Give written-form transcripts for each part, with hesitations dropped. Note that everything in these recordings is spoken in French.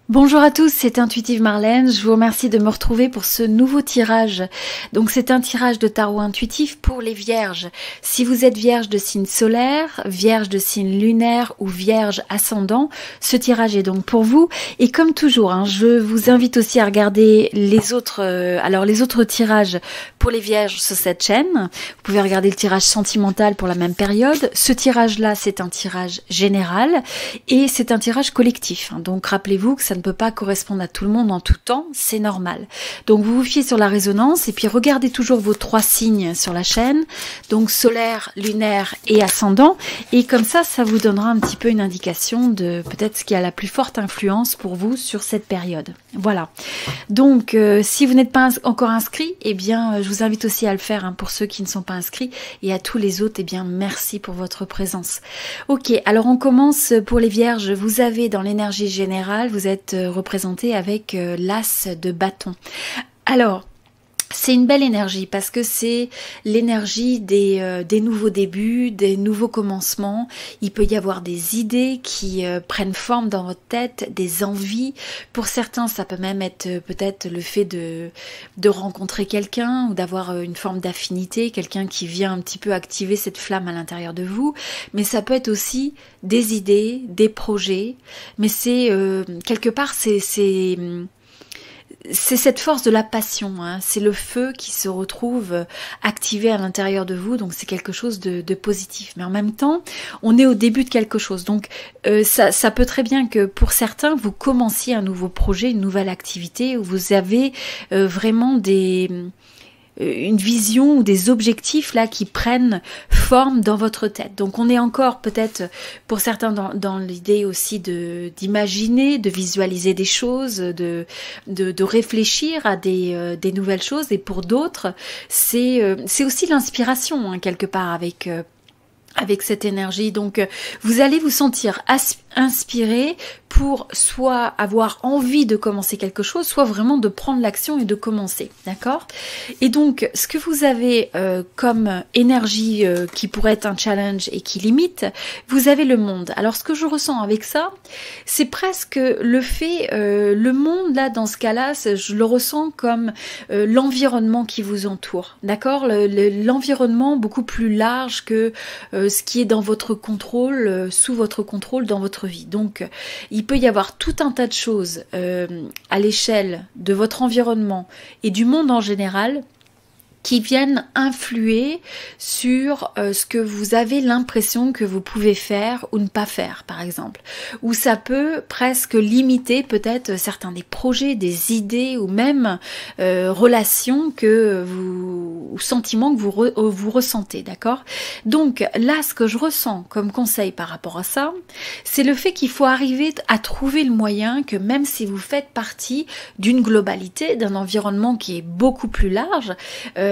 Bonjour à tous, c'est Intuitive Marlène, je vous remercie de me retrouver pour ce nouveau tirage. Donc c'est un tirage de tarot intuitif pour les vierges. Si vous êtes vierge de signe solaire, vierge de signe lunaire ou vierge ascendant, ce tirage est donc pour vous. Et comme toujours, je vous invite aussi à regarder les autres tirages pour les vierges sur cette chaîne. Vous pouvez regarder le tirage sentimental pour la même période. Ce tirage-là, c'est un tirage général et c'est un tirage collectif. Donc rappelez-vous que ça ne peut pas correspondre à tout le monde en tout temps, c'est normal. Donc vous vous fiez sur la résonance et puis regardez toujours vos 3 signes sur la chaîne, donc solaire, lunaire et ascendant, et comme ça, ça vous donnera un petit peu une indication de peut-être ce qui a la plus forte influence pour vous sur cette période. Voilà. Donc si vous n'êtes pas encore inscrit, eh bien je vous invite aussi à le faire pour ceux qui ne sont pas inscrits, et à tous les autres, eh bien merci pour votre présence. Ok, alors on commence pour les vierges. Vous avez dans l'énergie générale, vous êtes représenté avec l'as de bâton. Alors, c'est une belle énergie parce que c'est l'énergie des nouveaux débuts, des nouveaux commencements. Il peut y avoir des idées qui prennent forme dans votre tête, des envies. Pour certains, ça peut même être peut-être le fait de rencontrer quelqu'un ou d'avoir une forme d'affinité, quelqu'un qui vient un petit peu activer cette flamme à l'intérieur de vous. Mais ça peut être aussi des idées, des projets. Mais c'est quelque part, c'est cette force de la passion, c'est le feu qui se retrouve activé à l'intérieur de vous, donc c'est quelque chose de positif. Mais en même temps, on est au début de quelque chose, donc ça peut très bien que pour certains, vous commenciez un nouveau projet, une nouvelle activité, où vous avez vraiment une vision ou des objectifs là qui prennent forme dans votre tête. Donc on est encore peut-être pour certains dans l'idée aussi d'imaginer, de visualiser des choses, de réfléchir à des nouvelles choses, et pour d'autres c'est aussi l'inspiration quelque part avec cette énergie. Donc vous allez vous sentir inspiré pour soit avoir envie de commencer quelque chose, soit vraiment de prendre l'action et de commencer, d'accord? Et donc ce que vous avez comme énergie qui pourrait être un challenge et qui limite, vous avez le monde. Alors ce que je ressens avec ça, c'est presque le fait, le monde là dans ce cas-là, je le ressens comme l'environnement qui vous entoure, d'accord? L'environnement beaucoup plus large que ce qui est dans votre contrôle, sous votre contrôle dans votre vie. Donc il peut y avoir tout un tas de choses à l'échelle de votre environnement et du monde en général qui viennent influer sur ce que vous avez l'impression que vous pouvez faire ou ne pas faire, par exemple. Ou ça peut presque limiter peut-être certains des projets, des idées ou même relations ou sentiments que vous ressentez, d'accord? Donc là, ce que je ressens comme conseil par rapport à ça, c'est le fait qu'il faut arriver à trouver le moyen que même si vous faites partie d'une globalité, d'un environnement qui est beaucoup plus large,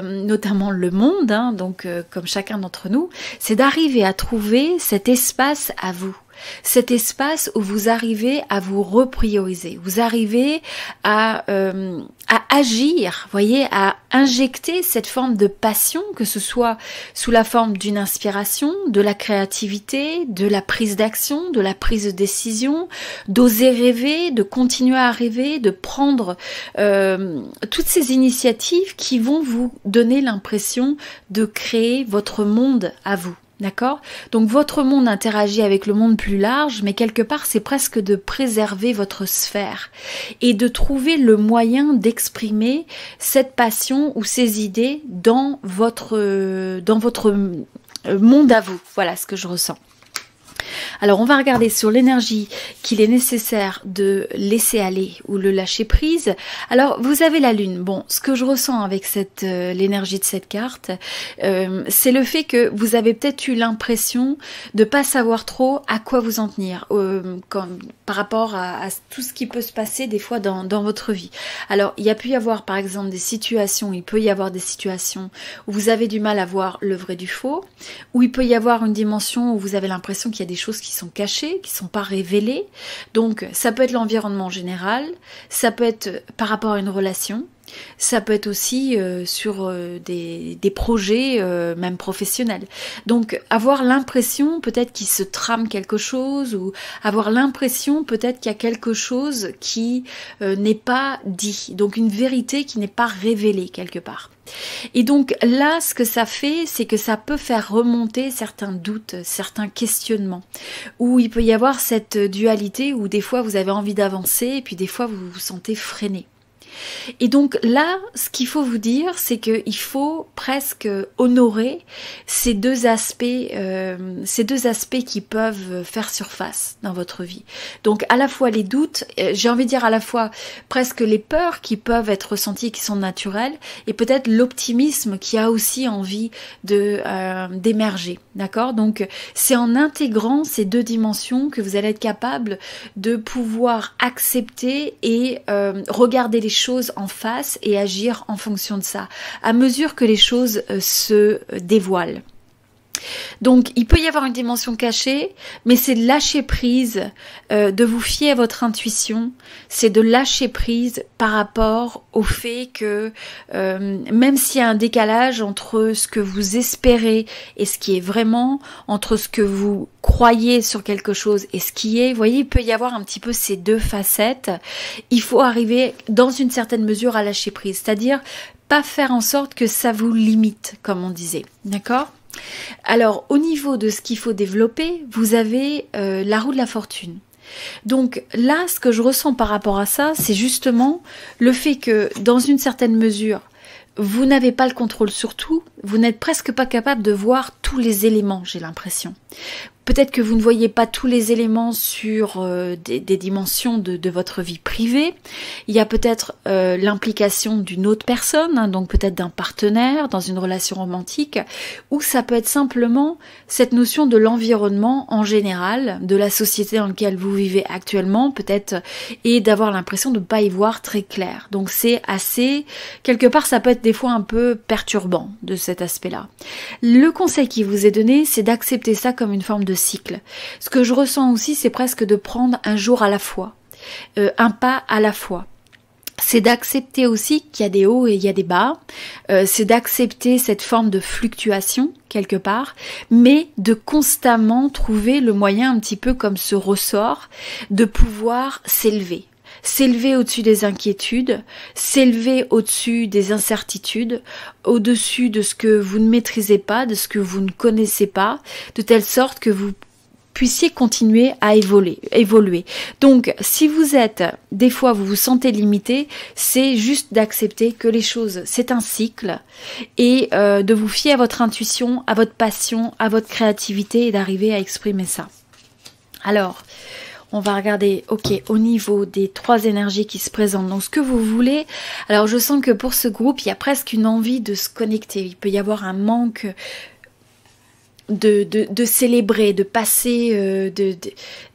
notamment le monde, donc comme chacun d'entre nous, c'est d'arriver à trouver cet espace à vous. Cet espace où vous arrivez à vous reprioriser, vous arrivez à agir, voyez, à injecter cette forme de passion, que ce soit sous la forme d'une inspiration, de la créativité, de la prise d'action, de la prise de décision, d'oser rêver, de continuer à rêver, de prendre toutes ces initiatives qui vont vous donner l'impression de créer votre monde à vous. D'accord? Donc votre monde interagit avec le monde plus large, mais quelque part c'est presque de préserver votre sphère et de trouver le moyen d'exprimer cette passion ou ces idées dans votre monde à vous. Voilà ce que je ressens. Alors on va regarder sur l'énergie qu'il est nécessaire de laisser aller ou le lâcher prise. Alors vous avez la lune. Bon, ce que je ressens avec l'énergie de cette carte, c'est le fait que vous avez peut-être eu l'impression de pas savoir trop à quoi vous en tenir par rapport à tout ce qui peut se passer des fois dans votre vie. Alors il pu y avoir par exemple il peut y avoir des situations où vous avez du mal à voir le vrai du faux, où il peut y avoir une dimension où vous avez l'impression qu'il y a des choses qui sont cachées, qui ne sont pas révélées. Donc ça peut être l'environnement général, ça peut être par rapport à une relation, Ça peut être aussi sur des projets même professionnels. Donc avoir l'impression peut-être qu'il se trame quelque chose, ou avoir l'impression peut-être qu'il y a quelque chose qui n'est pas dit. Donc une vérité qui n'est pas révélée quelque part. Et donc là, ce que ça fait, c'est que ça peut faire remonter certains doutes, certains questionnements, où il peut y avoir cette dualité où des fois vous avez envie d'avancer et puis des fois vous vous sentez freiné. Et donc là, ce qu'il faut vous dire, c'est qu'il faut presque honorer ces deux aspects qui peuvent faire surface dans votre vie. Donc à la fois les doutes, j'ai envie de dire à la fois presque les peurs qui peuvent être ressenties, qui sont naturelles, et peut-être l'optimisme qui a aussi envie d'émerger. D'accord? Donc c'est en intégrant ces deux dimensions que vous allez être capable de pouvoir accepter et regarder les choses en face et agir en fonction de ça, à mesure que les choses se dévoilent. Donc il peut y avoir une dimension cachée, mais c'est de lâcher prise, de vous fier à votre intuition, c'est de lâcher prise par rapport au fait que même s'il y a un décalage entre ce que vous espérez et ce qui est vraiment, entre ce que vous croyez sur quelque chose et ce qui est, vous voyez, il peut y avoir un petit peu ces deux facettes. Il faut arriver dans une certaine mesure à lâcher prise, c'est-à-dire pas faire en sorte que ça vous limite, comme on disait, d'accord ? Alors, au niveau de ce qu'il faut développer, vous avez la roue de la fortune. Donc là, ce que je ressens par rapport à ça, c'est justement le fait que, dans une certaine mesure, vous n'avez pas le contrôle sur tout, vous n'êtes presque pas capable de voir tous les éléments, j'ai l'impression. Peut-être que vous ne voyez pas tous les éléments sur des dimensions de votre vie privée. Il y a peut-être l'implication d'une autre personne, hein, donc peut-être d'un partenaire dans une relation romantique, ou ça peut être simplement cette notion de l'environnement en général, de la société dans laquelle vous vivez actuellement, peut-être, et d'avoir l'impression de ne pas y voir très clair. Donc c'est assez, quelque part, ça peut être des fois un peu perturbant de cet aspect-là. Le conseil qui vous est donné, c'est d'accepter ça comme une forme de cycle. Ce que je ressens aussi, c'est presque de prendre un jour à la fois, un pas à la fois. C'est d'accepter aussi qu'il y a des hauts et il y a des bas, c'est d'accepter cette forme de fluctuation quelque part, mais de constamment trouver le moyen, un petit peu comme ce ressort, de pouvoir s'élever. S'élever au-dessus des inquiétudes, s'élever au-dessus des incertitudes, au-dessus de ce que vous ne maîtrisez pas, de ce que vous ne connaissez pas, de telle sorte que vous puissiez continuer à évoluer. Donc, si vous êtes, des fois, vous vous sentez limité, c'est juste d'accepter que les choses, c'est un cycle, et de vous fier à votre intuition, à votre passion, à votre créativité, et d'arriver à exprimer ça. Alors, on va regarder, ok, au niveau des trois énergies qui se présentent, donc ce que vous voulez. Alors je sens que pour ce groupe, il y a presque une envie de se connecter. Il peut y avoir un manque de célébrer, de passer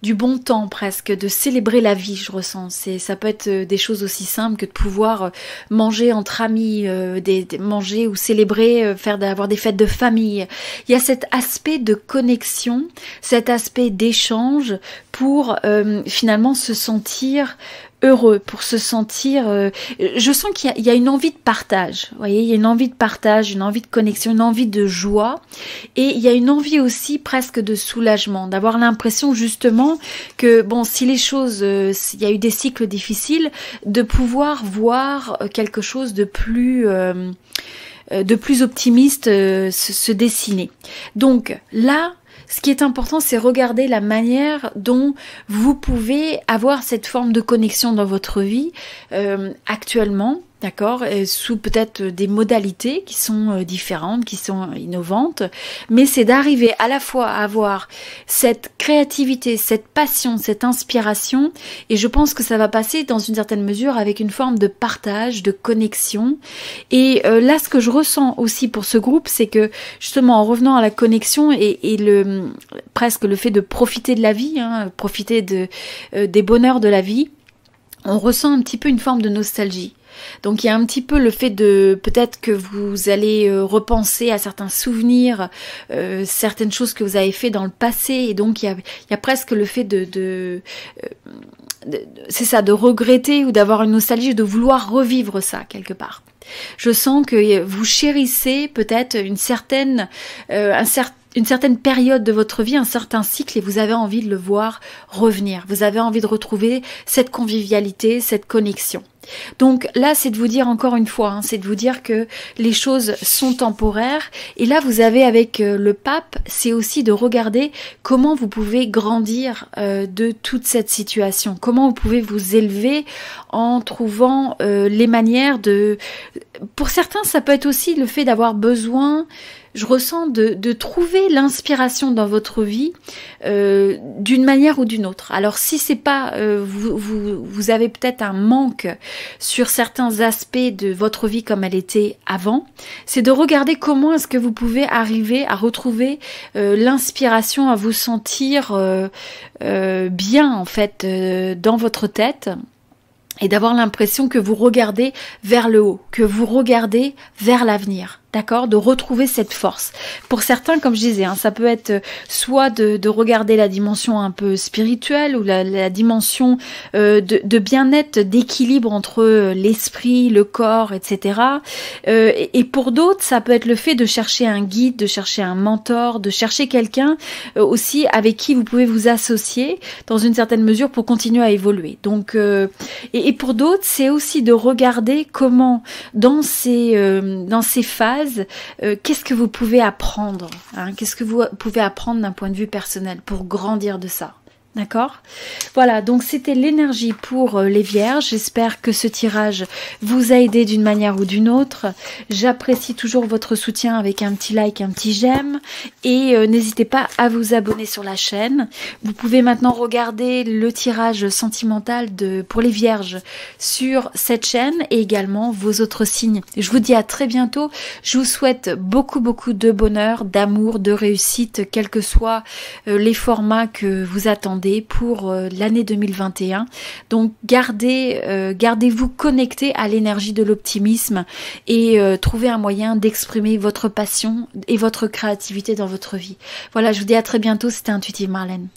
du bon temps presque, de célébrer la vie, je ressens. Ça peut être des choses aussi simples que de pouvoir manger entre amis, manger ou célébrer, avoir des fêtes de famille. Il y a cet aspect de connexion, cet aspect d'échange pour finalement se sentir heureux, pour se sentir... je sens qu'il y a une envie de partage, vous voyez, il y a une envie de partage, une envie de connexion, une envie de joie, et il y a une envie aussi presque de soulagement, d'avoir l'impression justement que, bon, si les choses, il y a eu des cycles difficiles, de pouvoir voir quelque chose de plus optimiste se dessiner. Donc là, ce qui est important, c'est regarder la manière dont vous pouvez avoir cette forme de connexion dans votre vie actuellement, d'accord, sous peut-être des modalités qui sont différentes, qui sont innovantes, mais c'est d'arriver à la fois à avoir cette créativité, cette passion, cette inspiration, et je pense que ça va passer dans une certaine mesure avec une forme de partage, de connexion. Et là, ce que je ressens aussi pour ce groupe, c'est que justement en revenant à la connexion et presque le fait de profiter de la vie, hein, profiter des bonheurs de la vie, on ressent un petit peu une forme de nostalgie. Donc il y a un petit peu le fait de peut-être que vous allez repenser à certains souvenirs, certaines choses que vous avez fait dans le passé, et donc il y a presque le fait c'est ça, de regretter ou d'avoir une nostalgie, de vouloir revivre ça quelque part. Je sens que vous chérissez peut-être une certaine période de votre vie, un certain cycle, et vous avez envie de le voir revenir. Vous avez envie de retrouver cette convivialité, cette connexion. Donc là, c'est de vous dire encore une fois, c'est de vous dire que les choses sont temporaires. Et là, vous avez avec le pape, c'est aussi de regarder comment vous pouvez grandir de toute cette situation. Comment vous pouvez vous élever en trouvant les manières de... Pour certains, ça peut être aussi le fait d'avoir besoin... Je ressens de trouver l'inspiration dans votre vie d'une manière ou d'une autre. Alors si c'est pas vous avez peut-être un manque sur certains aspects de votre vie comme elle était avant, c'est de regarder comment est-ce que vous pouvez arriver à retrouver l'inspiration, à vous sentir bien en fait dans votre tête. Et d'avoir l'impression que vous regardez vers le haut, que vous regardez vers l'avenir, d'accord? De retrouver cette force. Pour certains, comme je disais, ça peut être soit de regarder la dimension un peu spirituelle ou la dimension de bien-être, d'équilibre entre l'esprit, le corps, etc. Et pour d'autres, ça peut être le fait de chercher un guide, de chercher un mentor, de chercher quelqu'un aussi avec qui vous pouvez vous associer dans une certaine mesure pour continuer à évoluer. Donc, et pour d'autres, c'est aussi de regarder comment, dans ces phases, qu'est-ce que vous pouvez apprendre, qu'est-ce que vous pouvez apprendre d'un point de vue personnel pour grandir de ça. D'accord? Voilà, donc c'était l'énergie pour les vierges. J'espère que ce tirage vous a aidé d'une manière ou d'une autre. J'apprécie toujours votre soutien avec un petit like, un petit j'aime. Et n'hésitez pas à vous abonner sur la chaîne. Vous pouvez maintenant regarder le tirage sentimental pour les vierges sur cette chaîne et également vos autres signes. Je vous dis à très bientôt. Je vous souhaite beaucoup de bonheur, d'amour, de réussite, quels que soient les formats que vous attendez pour l'année 2021. Donc gardez-vous connectés à l'énergie de l'optimisme et trouvez un moyen d'exprimer votre passion et votre créativité dans votre vie. Voilà, je vous dis à très bientôt, c'était Intuitive Marlène.